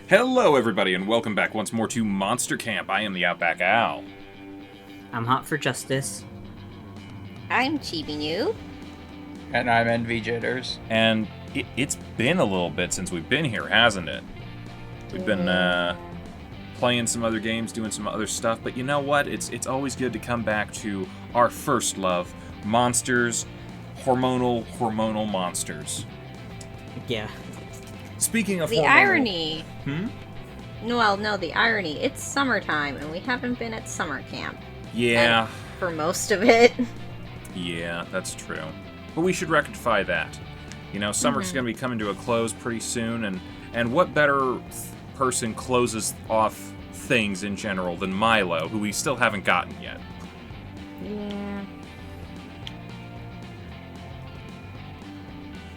Hello, everybody, and welcome back once more to Monster Camp. I am the Outback Al. I'm hot for justice. I'm Chibi Noob. And I'm NV Jitters. And it's been a little bit since we've been here, hasn't it? We've been playing some other games, doing some other stuff, but you know what? It's always good to come back to our first love, monsters, hormonal monsters. Yeah. Speaking of The hormonal... irony. No, the irony. It's summertime, and we haven't been at summer camp. Yeah. And for most of it. Yeah, that's true. But we should rectify that. You know, summer's going to be coming to a close pretty soon, and what better person closes off things in general than Milo, who we still haven't gotten yet. Yeah.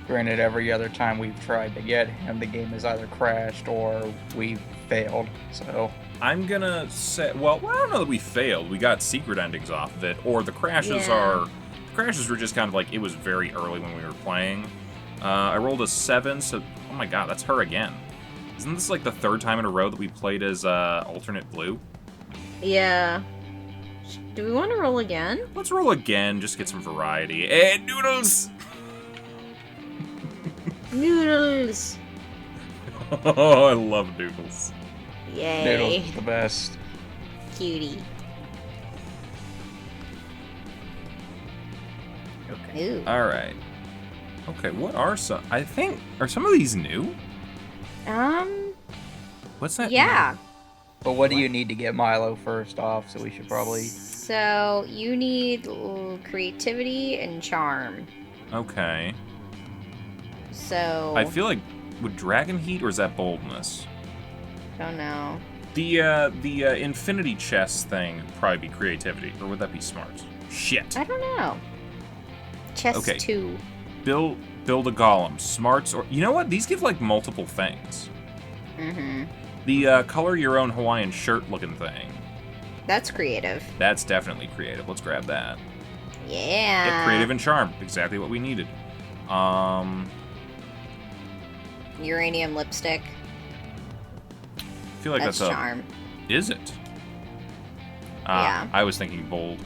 Granted, every other time we've tried to get him, the game has either crashed or we've failed, so... I'm gonna say, well, I don't know that we failed. We got secret endings off of it, or the crashes Yeah. The crashes were just kind of like, it was very early when we were playing. I rolled a 7, so, oh my god, that's her again. Isn't this like the third time in a row that we played as alternate blue? Yeah. Do we want to roll again? Let's roll again, just get some variety. And noodles! Noodles! Oh, I love noodles. Yay. Noodles is the best. Cutie. Okay. Ooh. Alright. Okay, what are some... I think... Are some of these new? What's that? Yeah. But what do you need to get Milo first off, so we should probably... So, you need creativity and charm. Okay. So... I feel like... Would Dragon Heat, or is that Boldness? Don't know. The Infinity Chess thing would probably be Creativity, or would that be Smarts? Shit. I don't know. Chess Okay. 2. Build a Golem. Smarts, or... You know what? These give, like, multiple things. Mm-hmm. The color your own Hawaiian shirt looking thing. That's creative. That's definitely creative. Let's grab that. Yeah. Get creative and charm. Exactly what we needed. Uranium lipstick. I feel like that's a... charm. Is it? Yeah. I was thinking bold.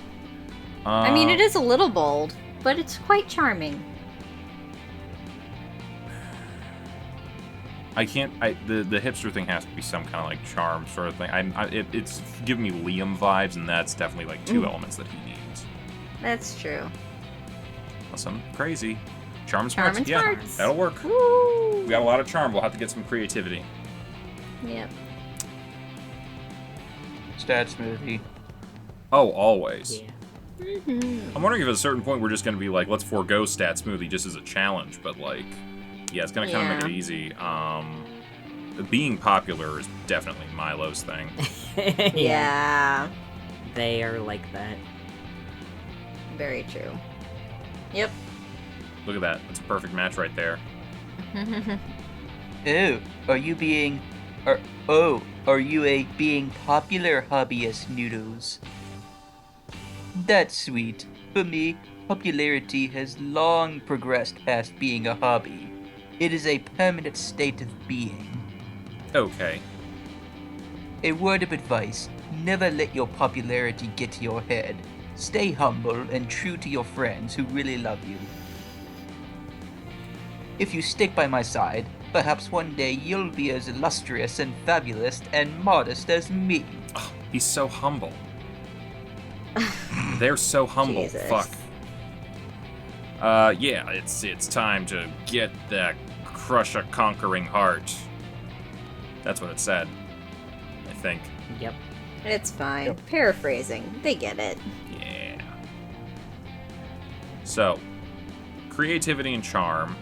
I mean, it is a little bold, but it's quite charming. I can't... the hipster thing has to be some kind of, like, charm sort of thing. It's giving me Liam vibes, and that's definitely, like, two elements that he needs. That's true. Awesome. Crazy. Charm and Charm smarts. and Yeah, smarts. that'll work. Woo! We got a lot of charm. We'll have to get some creativity. Yep. Stat smoothie. Oh, always. Yeah. Mm-hmm. I'm wondering if at a certain point we're just going to be like, let's forego stat smoothie just as a challenge, but like, yeah, it's going to kind of make it easy. Being popular is definitely Milo's thing. Yeah. They are like that. Very true. Yep. Look at that. That's a perfect match right there. Oh, are you being... are you a being popular hobbyist, Noodles? That's sweet. For me, popularity has long progressed past being a hobby. It is a permanent state of being. Okay. A word of advice, never let your popularity get to your head. Stay humble and true to your friends who really love you. If you stick by my side, perhaps one day you'll be as illustrious and fabulous and modest as me. Oh, he's so humble. They're so humble. Jesus. Fuck. Yeah, it's time to get that crush a conquering heart. That's what it said. I think. Yep. It's fine. Paraphrasing. They get it. Yeah. So, creativity and charm.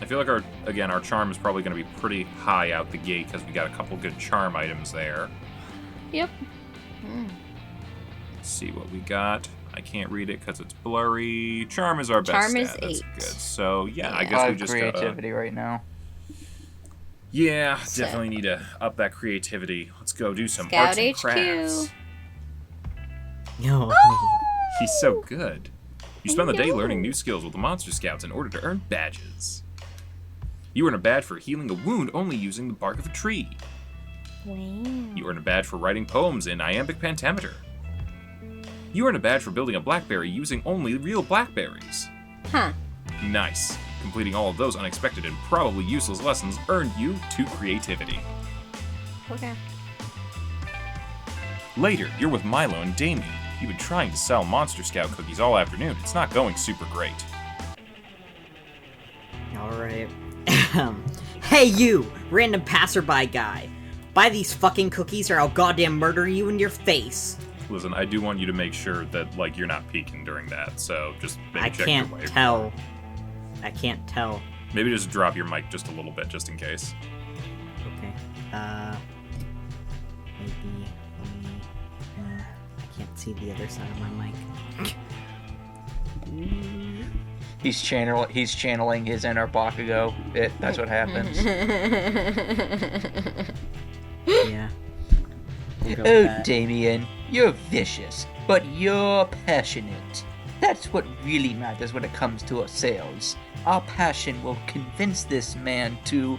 I feel like our charm is probably going to be pretty high out the gate because we got a couple good charm items there. Yep. Let's see what we got. I can't read it because it's blurry. Charm is our best Charm is stat. That's 8. good. So, yeah, I Yeah. guess we 5 just creativity right now. Yeah, So- definitely need to up that creativity. Let's go do some Scout arts and HQ. crafts. No. He's so good. You spend the day know. learning new skills with the Monster Scouts in order to earn badges. You earn a badge for healing a wound only using the bark of a tree. Wow. You earn a badge for writing poems in iambic pentameter. You earn a badge for building a blackberry using only real blackberries. Huh. Nice. Completing all of those unexpected and probably useless lessons earned you 2 creativity. Okay. Later, you're with Milo and Damien. You've been trying to sell Monster Scout cookies all afternoon. It's not going super great. Alright. Hey you! Random passerby guy. Buy these fucking cookies or I'll goddamn murder you in your face. Listen, I do want you to make sure that, like, you're not peeking during that, so just maybe check your wave. I can't tell. Maybe just drop your mic just a little bit, just in case. Okay. Maybe. I can't see the other side of my mic. He's channeling his inner Bakugo. That's what happens. Yeah. We'll go with Oh, that. Damien, you're vicious, but you're passionate. That's what really matters when it comes to our sales. Our passion will convince this man to...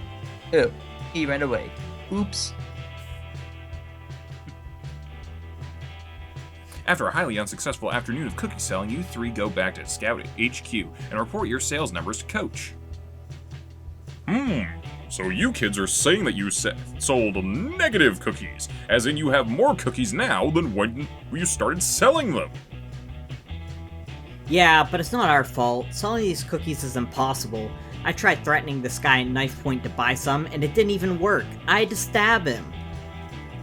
Oh, he ran away. Oops. After a highly unsuccessful afternoon of cookie selling, you 3 go back to Scout HQ and report your sales numbers to Coach. So you kids are saying that you sold negative cookies, as in you have more cookies now than when you started selling them. Yeah, but it's not our fault. Selling these cookies is impossible. I tried threatening this guy at knife point to buy some, and it didn't even work. I had to stab him.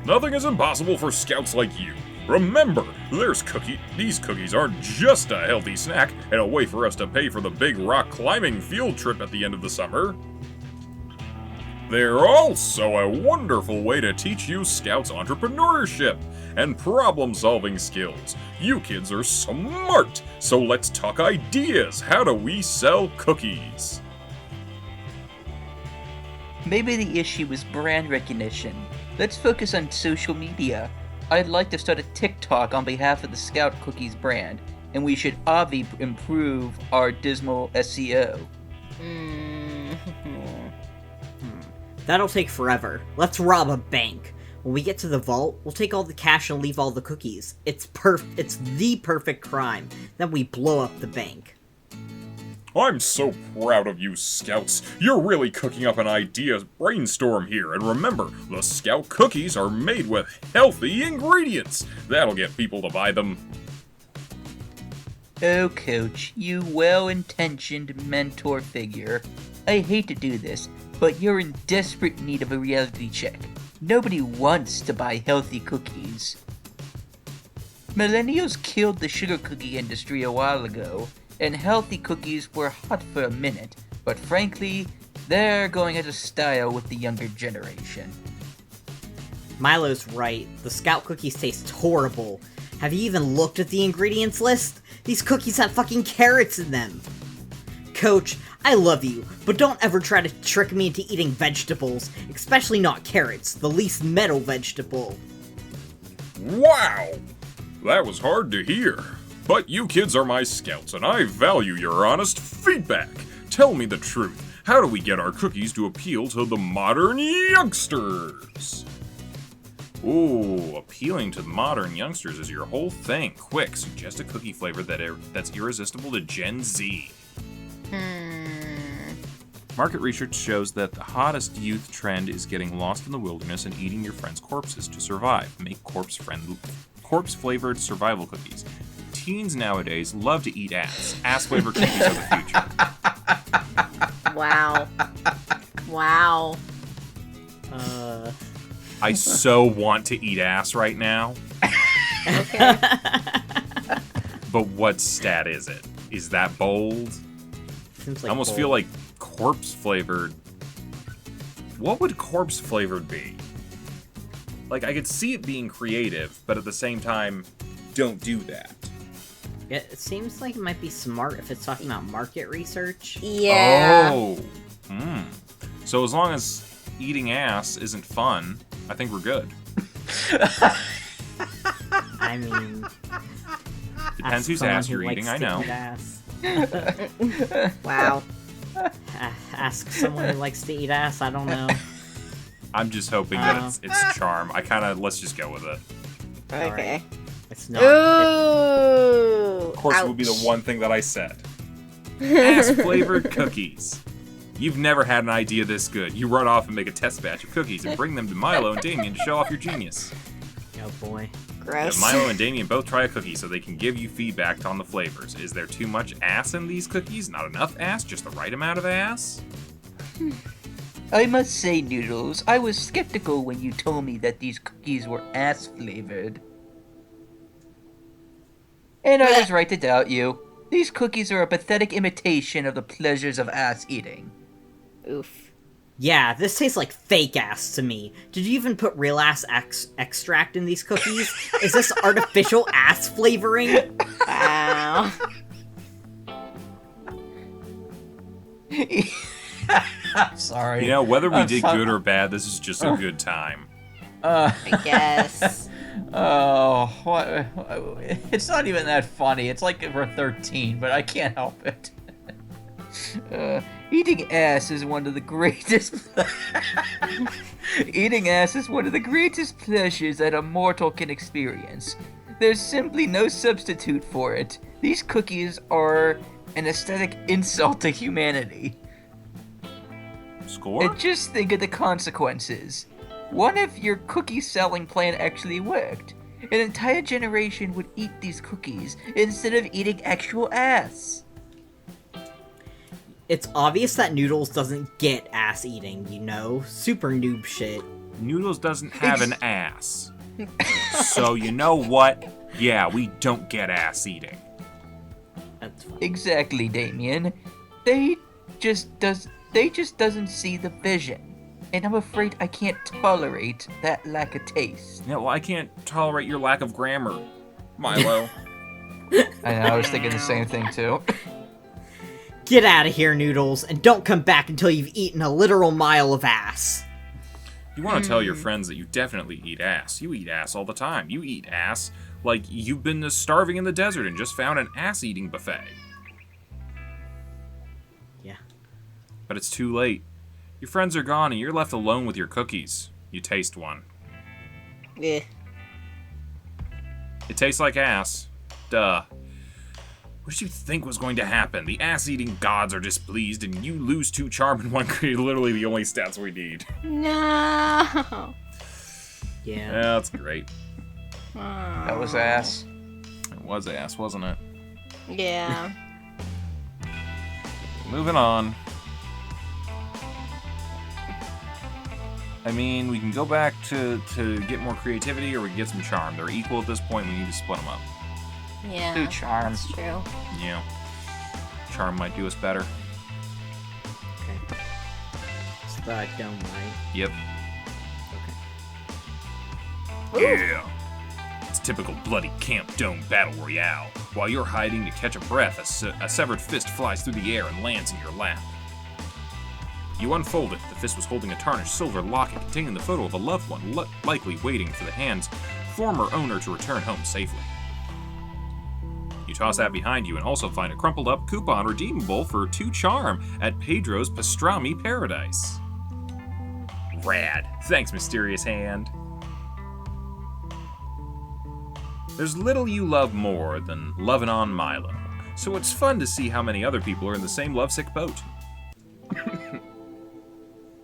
Nothing is impossible for scouts like you. Remember, these cookies aren't just a healthy snack and a way for us to pay for the big rock climbing field trip at the end of the summer. They're also a wonderful way to teach you scouts entrepreneurship and problem-solving skills. You kids are smart, so let's talk ideas. How do we sell cookies? Maybe the issue is brand recognition. Let's focus on social media. I'd like to start a TikTok on behalf of the Scout Cookies brand, and we should obviously improve our dismal SEO. That'll take forever. Let's rob a bank. When we get to the vault, we'll take all the cash and leave all the cookies. It's the perfect crime. Then we blow up the bank. I'm so proud of you, Scouts. You're really cooking up an idea brainstorm here. And remember, the Scout cookies are made with healthy ingredients. That'll get people to buy them. Oh, Coach, you well-intentioned mentor figure. I hate to do this, but you're in desperate need of a reality check. Nobody wants to buy healthy cookies. Millennials killed the sugar cookie industry a while ago, and healthy cookies were hot for a minute, but frankly, they're going out of style with the younger generation. Milo's right. The Scout cookies taste horrible. Have you even looked at the ingredients list? These cookies have fucking carrots in them. Coach, I love you, but don't ever try to trick me into eating vegetables, especially not carrots, the least metal vegetable. Wow! That was hard to hear. But you kids are my scouts, and I value your honest feedback. Tell me the truth. How do we get our cookies to appeal to the modern youngsters? Ooh, appealing to modern youngsters is your whole thing. Quick, suggest a cookie flavor that's irresistible to Gen Z. Market research shows that the hottest youth trend is getting lost in the wilderness and eating your friends' corpses to survive. Make corpse-flavored survival cookies. Teens nowadays love to eat ass. Ass-flavored cookies are the future. Wow. Wow. I so want to eat ass right now. Okay. But what stat is it? Is that bold? Seems I almost feel like corpse-flavored... What would corpse-flavored be? Like, I could see it being creative, but at the same time, don't do that. Yeah, it seems like it might be smart if it's talking about market research. Yeah. Oh. So as long as eating ass isn't fun, I think we're good. I mean... Depends ask whose someone ass who you're likes eating, I to know. eat ass. Wow. Ask someone who likes to eat ass, I don't know. I'm just hoping that it's charm. Let's just go with it. Okay. It's not. Ooh. Of course, it would be the one thing that I said. Ass-flavored cookies. You've never had an idea this good. You run off and make a test batch of cookies and bring them to Milo and Damien to show off your genius. Oh boy. Gross. Milo and Damien both try a cookie so they can give you feedback on the flavors. Is there too much ass in these cookies? Not enough ass? Just the right amount of ass? I must say, Noodles, I was skeptical when you told me that these cookies were ass-flavored. And I was right to doubt you. These cookies are a pathetic imitation of the pleasures of ass eating. Oof. Yeah, this tastes like fake ass to me. Did you even put real ass extract in these cookies? Is this artificial ass flavoring? Wow. I'm sorry. You know, whether we did sorry. good or bad, this is just a good time. I guess. Oh, what? It's not even that funny. It's like we're 13, but I can't help it. Eating ass is one of the greatest. Eating ass is one of the greatest pleasures that a mortal can experience. There's simply no substitute for it. These cookies are an aesthetic insult to humanity. Score? And just think of the consequences. What if your cookie selling plan actually worked? An entire generation would eat these cookies instead of eating actual ass. It's obvious that Noodles doesn't get ass eating, you know? Super noob shit. Noodles doesn't have an ass. So you know what? Yeah, we don't get ass eating. That's fine. Exactly, Damien. They just doesn't see the vision. And I'm afraid I can't tolerate that lack of taste. Yeah, well, I can't tolerate your lack of grammar, Milo. I know, I was thinking the same thing too. Get out of here, Noodles, and don't come back until you've eaten a literal mile of ass. You want to tell your friends that you definitely eat ass. You eat ass all the time. You eat ass like you've been starving in the desert and just found an ass-eating buffet. Yeah. But it's too late. Your friends are gone and you're left alone with your cookies. You taste one. Eh. It tastes like ass. Duh. What did you think was going to happen? The ass-eating gods are displeased and you lose 2 charm and 1 creed. Literally the only stats we need. No. Yeah. Yeah, that's great. That was ass. It was ass, wasn't it? Yeah. Moving on. I mean, we can go back to get more creativity or we can get some charm. They're equal at this point. We need to split them up. Yeah. Do charm. That's true. Yeah. Charm might do us better. Okay. It's the dome, right? Yep. Okay. Yeah. It's typical bloody camp dome battle royale. While you're hiding to catch a breath, a severed fist flies through the air and lands in your lap. You unfold it. The fist was holding a tarnished silver locket containing the photo of a loved one, likely waiting for the hand's former owner to return home safely. You toss that behind you and also find a crumpled up coupon redeemable for 2 charm at Pedro's Pastrami Paradise. Rad. Thanks, mysterious hand. There's little you love more than loving on Milo, so it's fun to see how many other people are in the same lovesick boat.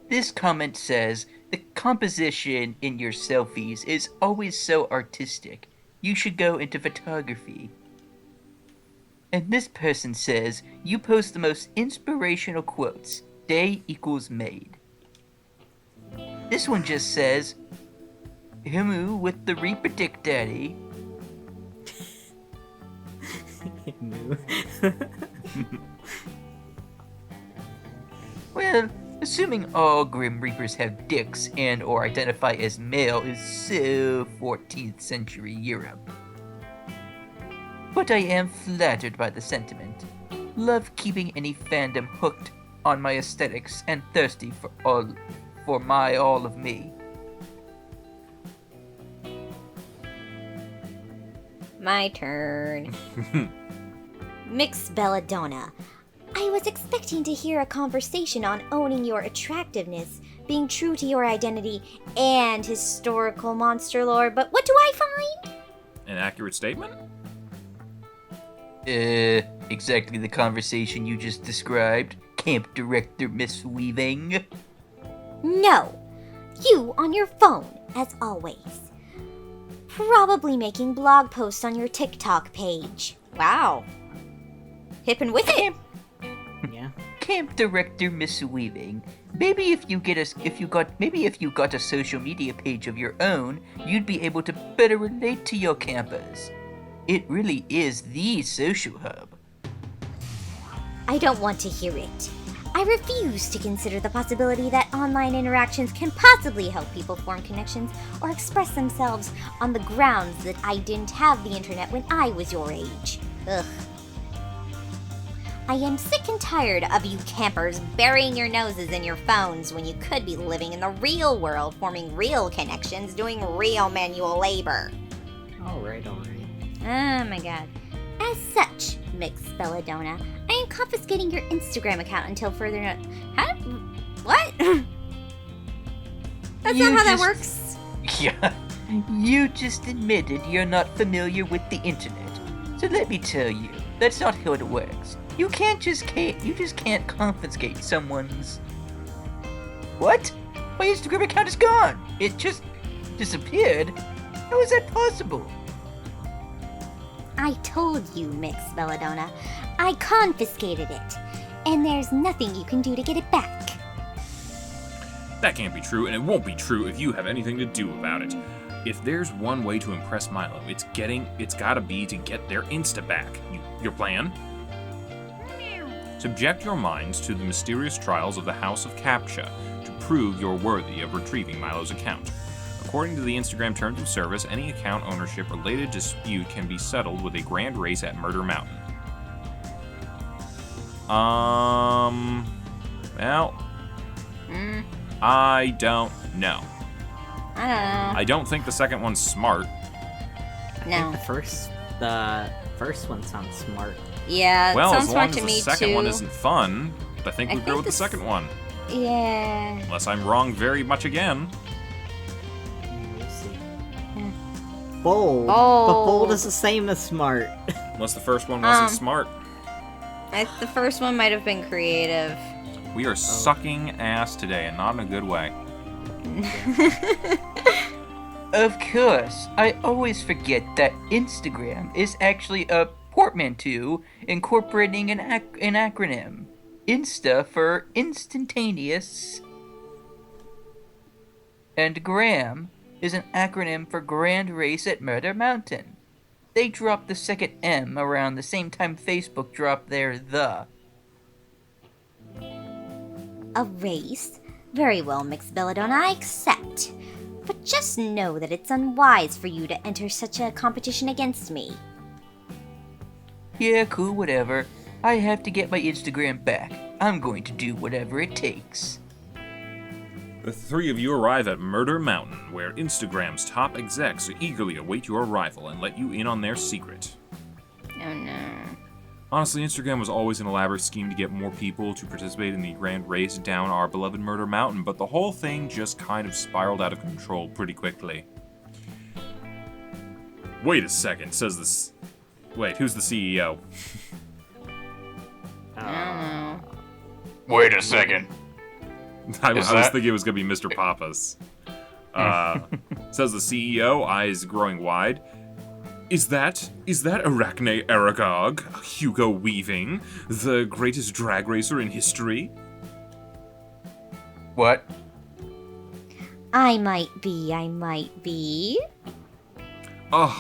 This comment says, the composition in your selfies is always so artistic. You should go into photography. And this person says, you post the most inspirational quotes. Day equals made. This one just says, Himu with the Reaper Dick Daddy. Well, assuming all Grim Reapers have dicks and or identify as male is so 14th century Europe. But I am flattered by the sentiment. Love keeping any fandom hooked on my aesthetics and thirsty for all of me. My turn. Mix Belladonna. I was expecting to hear a conversation on owning your attractiveness, being true to your identity and historical monster lore, but what do I find? An accurate statement? Exactly the conversation you just described, Camp Director Miss Weaving. No. You on your phone, as always. Probably making blog posts on your TikTok page. Wow. Hip and with it. Yeah. Camp Director Miss Weaving. Maybe if you got a social media page of your own, you'd be able to better relate to your campers. It really is the social hub. I don't want to hear it. I refuse to consider the possibility that online interactions can possibly help people form connections or express themselves on the grounds that I didn't have the internet when I was your age. Ugh. I am sick and tired of you campers burying your noses in your phones when you could be living in the real world, forming real connections, doing real manual labor. Alright. Oh my god. As such, Mix Belladonna, I am confiscating your Instagram account until further notice. How? What? That's not how that works. Yeah, you just admitted you're not familiar with the internet. So let me tell you, that's not how it works. You just can't confiscate someone's... What? My Instagram account is gone! It just disappeared? How is that possible? I told you, Mix Belladonna. I confiscated it. And there's nothing you can do to get it back. That can't be true, and it won't be true if you have anything to do about it. If there's one way to impress Milo, it's gotta be to get their Insta back. Your plan? Subject your minds to the mysterious trials of the House of Captcha to prove you're worthy of retrieving Milo's account. According to the Instagram Terms of Service, any account ownership-related dispute can be settled with a grand race at Murder Mountain. Well... I don't know. I don't know. I don't think the second one's smart. No. The first one sounds smart. Yeah, Well, sounds as smart long to as me the second too. one isn't fun, I think I we'll go think with the this- second one. Yeah. Unless I'm wrong very much again. We'll see. Yeah. Bold. But Bold. bold is the same as smart. Unless the first one wasn't smart. The first one might have been creative. We are sucking ass today, and not in a good way. Of course, I always forget that Instagram is actually a portmanteau incorporating an acronym. Insta for instantaneous, and Gram is an acronym for Grand Race at Murder Mountain. They dropped the second M around the same time Facebook dropped their the. A race? Very well, Mix Belladonna, I accept. But just know that it's unwise for you to enter such a competition against me. Yeah, cool, whatever. I have to get my Instagram back. I'm going to do whatever it takes. The three of you arrive at Murder Mountain, where Instagram's top execs eagerly await your arrival and let you in on their secret. Oh no. Honestly, Instagram was always an elaborate scheme to get more people to participate in the grand race down our beloved Murder Mountain, but the whole thing just kind of spiraled out of control pretty quickly. Wait a second, says this... Wait, who's the CEO? I don't know. Wait a second. I was that- thinking it was going to be Mr. Pappas. Says the CEO, eyes growing wide. Is that Arachne Aragog, Hugo Weaving, the greatest drag racer in history? What? I might be.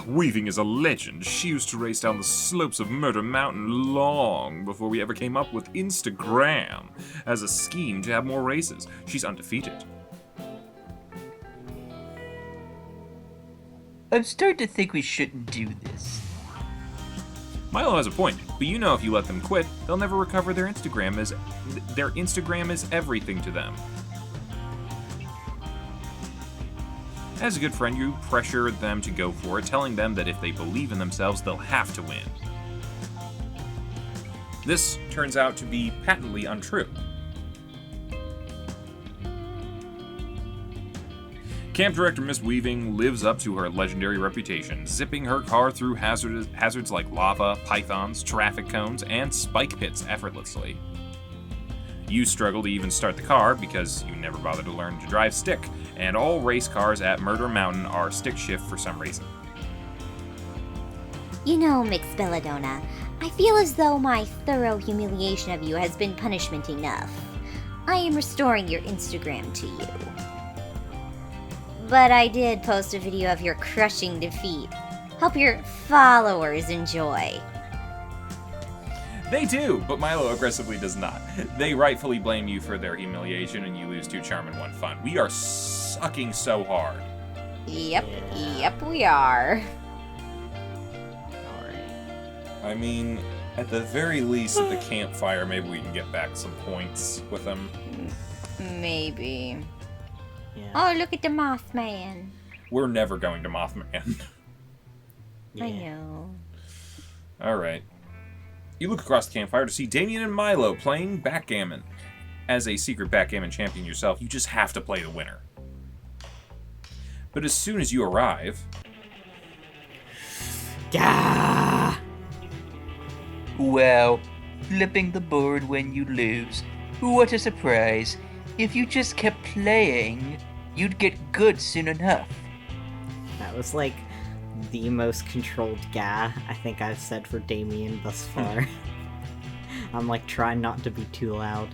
Weaving is a legend. She used to race down the slopes of Murder Mountain long before we ever came up with Instagram as a scheme to have more races. She's undefeated. I'm starting to think we shouldn't do this. Milo has a point, but you know if you let them quit, they'll never recover their Instagram as their Instagram is everything to them. As a good friend, you pressure them to go for it, telling them that if they believe in themselves, they'll have to win. This turns out to be patently untrue. Camp Director Miss Weaving lives up to her legendary reputation, zipping her car through hazards like lava, pythons, traffic cones, and spike pits effortlessly. You struggle to even start the car because you never bothered to learn to drive stick, and all race cars at Murder Mountain are stick shift for some reason. You know, Mix Belladonna, I feel as though my thorough humiliation of you has been punishment enough. I am restoring your Instagram to you. But I did post a video of your crushing defeat. Hope your followers enjoy. They do, but Milo aggressively does not. They rightfully blame you for their humiliation, and you lose 2 charm and 1 fun. We are sucking so hard. Yep, we are. I mean, at the very least, at the campfire, maybe we can get back some points with them. Maybe. Yeah. Oh, look at the Mothman. We're never going to Mothman. Yeah. I know. Alright. You look across the campfire to see Damien and Milo playing backgammon. As a secret backgammon champion yourself, you just have to play the winner. But as soon as you arrive... Gah! Wow, flipping the board when you lose. What a surprise. If you just kept playing, you'd get good soon enough. That was like the most controlled gah I think I've said for Damien thus far. I'm like trying not to be too loud.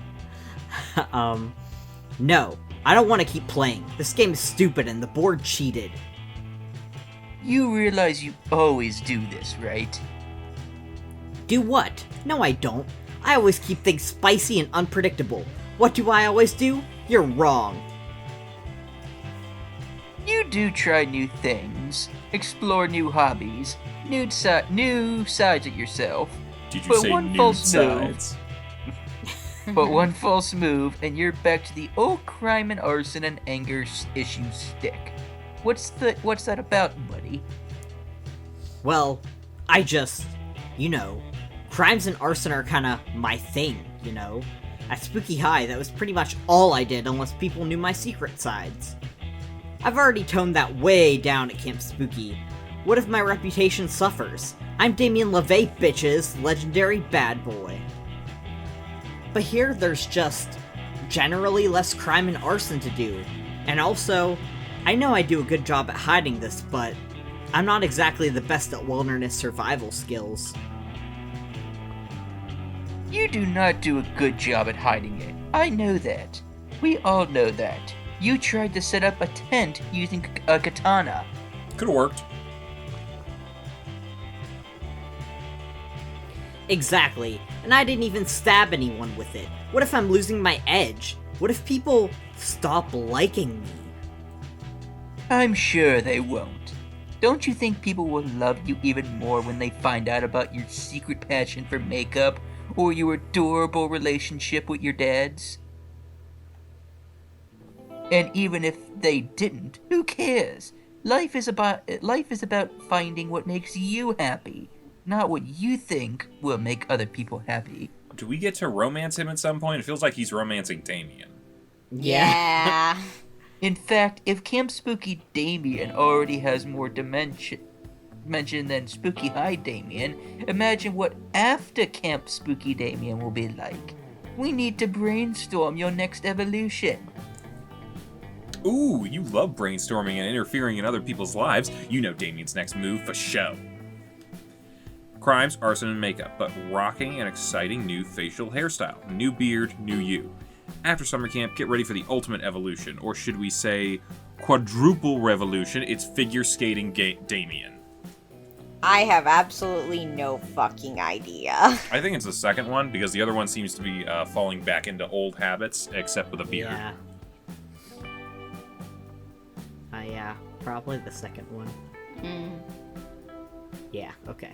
No, I don't want to keep playing. This game is stupid and the board cheated. You realize you always do this, right? Do what? No, I don't. I always keep things spicy and unpredictable. What do I always do? You're wrong. You do try new things, explore new hobbies, new sides of yourself. Did you But say one nude false move. sides? But one false move, and you're back to the old crime and arson and anger issue stick. What's that about, buddy? Well, I just, crimes and arson are kinda my thing, At Spooky High, that was pretty much all I did unless people knew my secret sides. I've already toned that way down at Camp Spooky. What if my reputation suffers? I'm Damien LeVay, bitches, legendary bad boy. But here, there's just generally less crime and arson to do. And also, I know I do a good job at hiding this, but I'm not exactly the best at wilderness survival skills. You do not do a good job at hiding it. I know that. We all know that. You tried to set up a tent using a katana. Could've worked. Exactly, and I didn't even stab anyone with it. What if I'm losing my edge? What if people stop liking me? I'm sure they won't. Don't you think people will love you even more when they find out about your secret passion for makeup or your adorable relationship with your dads? And even if they didn't, who cares? Life is about finding what makes you happy, not what you think will make other people happy. Do we get to romance him at some point? It feels like he's romancing Damien. Yeah. In fact, if Camp Spooky Damien already has more dimension than Spooky High Damien, imagine what after Camp Spooky Damien will be like. We need to brainstorm your next evolution. Ooh, you love brainstorming and interfering in other people's lives. You know Damien's next move for show. Crimes, arson, and makeup, but rocking an exciting new facial hairstyle. New beard, new you. After summer camp, get ready for the ultimate evolution, or should we say quadruple revolution. It's figure skating Damien. I have absolutely no fucking idea. I think it's the second one, because the other one seems to be falling back into old habits, except with a beard. Yeah. Yeah, probably the second one. Yeah, okay.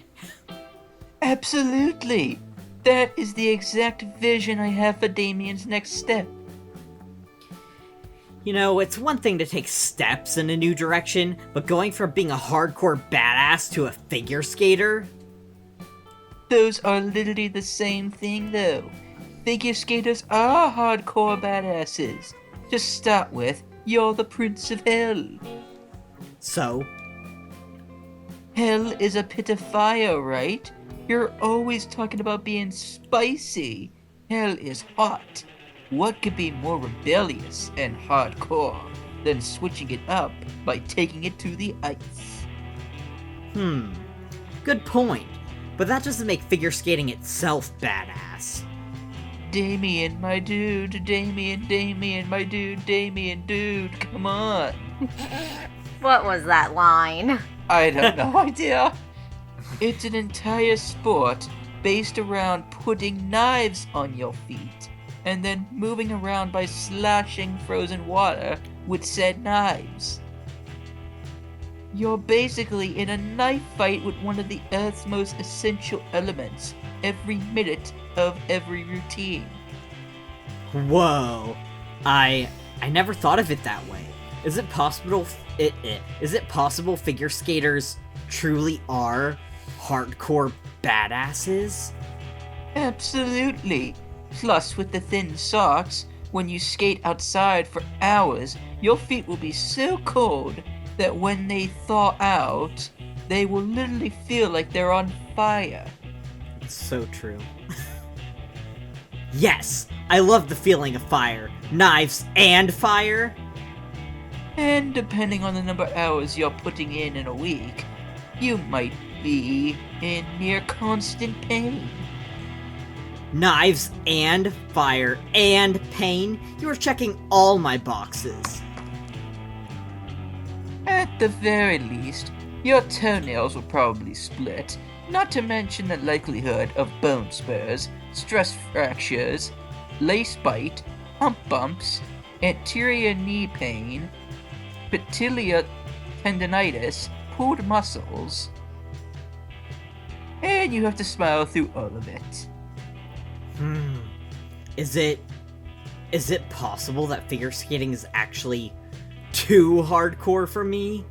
Absolutely! That is the exact vision I have for Damien's next step. It's one thing to take steps in a new direction, but going from being a hardcore badass to a figure skater? Those are literally the same thing, though. Figure skaters are hardcore badasses. To start with, You're the Prince of Hell. So? Hell is a pit of fire, right? You're always talking about being spicy. Hell is hot. What could be more rebellious and hardcore than switching it up by taking it to the ice? Good point. But that doesn't make figure skating itself badass. Damien, my dude, Damien, my dude, Damien, dude, come on. What was that line? I have no idea. It's an entire sport based around putting knives on your feet and then moving around by slashing frozen water with said knives. You're basically in a knife fight with one of the Earth's most essential elements every minute of every routine. Whoa. I never thought of it that way. Is it possible figure skaters truly are hardcore badasses? Absolutely. Plus, with the thin socks, when you skate outside for hours, your feet will be so cold that when they thaw out, they will literally feel like they're on fire. It's so true. Yes! I love the feeling of fire. Knives and fire? And depending on the number of hours you're putting in a week, you might be in near constant pain. Knives and fire and pain? You are checking all my boxes. At the very least, your toenails will probably split, not to mention the likelihood of bone spurs, stress fractures, lace bite, hump bumps, anterior knee pain, patellar tendonitis, pulled muscles, and you have to smile through all of it. Is it possible that figure skating is actually too hardcore for me?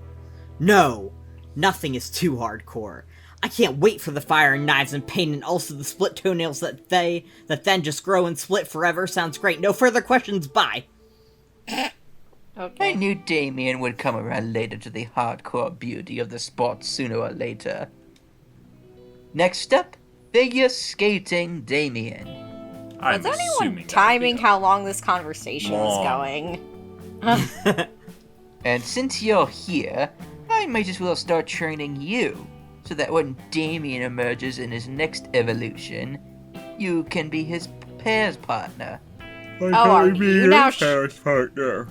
No, nothing is too hardcore. I can't wait for the fire and knives and pain and also the split toenails that then just grow and split forever. Sounds great. No further questions, bye. Okay. I knew Damien would come around later to the hardcore beauty of the sport sooner or later. Next up, figure skating Damien. I'm Was anyone assuming timing that'd be how long this conversation was going? And since you're here, I might as well start training you, so that when Damien emerges in his next evolution, you can be his pairs partner. Are you now partner.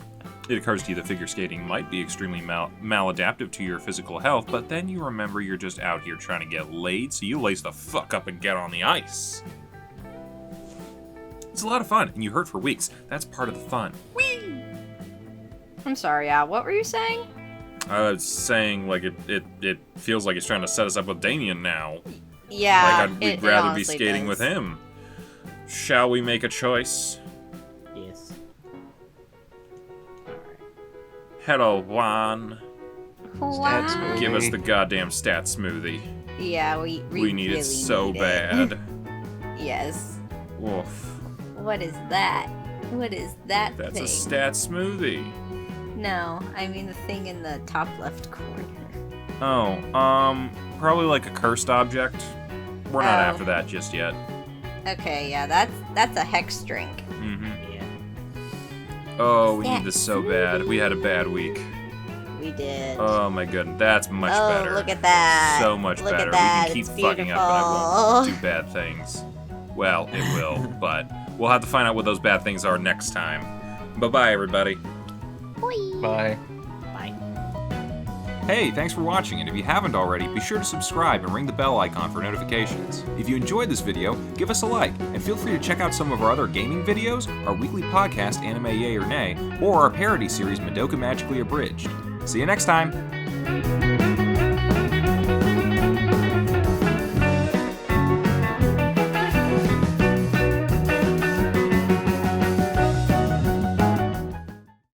It occurs to you that figure skating might be extremely maladaptive to your physical health, but then you remember you're just out here trying to get laid, so you lace the fuck up and get on the ice. It's a lot of fun, and you hurt for weeks. That's part of the fun. Whee! I'm sorry, Al. What were you saying? I was saying, like, it feels like it's trying to set us up with Damien now. Yeah, Like, we'd rather be skating with him. Shall we make a choice? Yes. Hello, Juan. Wow. Give us the goddamn stat smoothie. Yeah, we need really it so need bad. It. Yes. Woof. What is that? What is that That's thing? a stat smoothie. No, I mean the thing in the top left corner. Oh, probably like a cursed object. We're not Oh. after that just yet. Okay, yeah, that's a hex drink. Mm-hmm. Yeah. Oh, we need this so bad. We had a bad week. We did. Oh my goodness, that's much better. Look at that. So much Look better. At that. We can keep It's fucking up and I won't do bad things. Well, it will, but we'll have to find out what those bad things are next time. Bye-bye, everybody. Bye. Bye. Hey, thanks for watching, and if you haven't already, be sure to subscribe and ring the bell icon for notifications. If you enjoyed this video, give us a like, and feel free to check out some of our other gaming videos, our weekly podcast, Anime Yay or Nay, or our parody series, Madoka Magically Abridged. See you next time!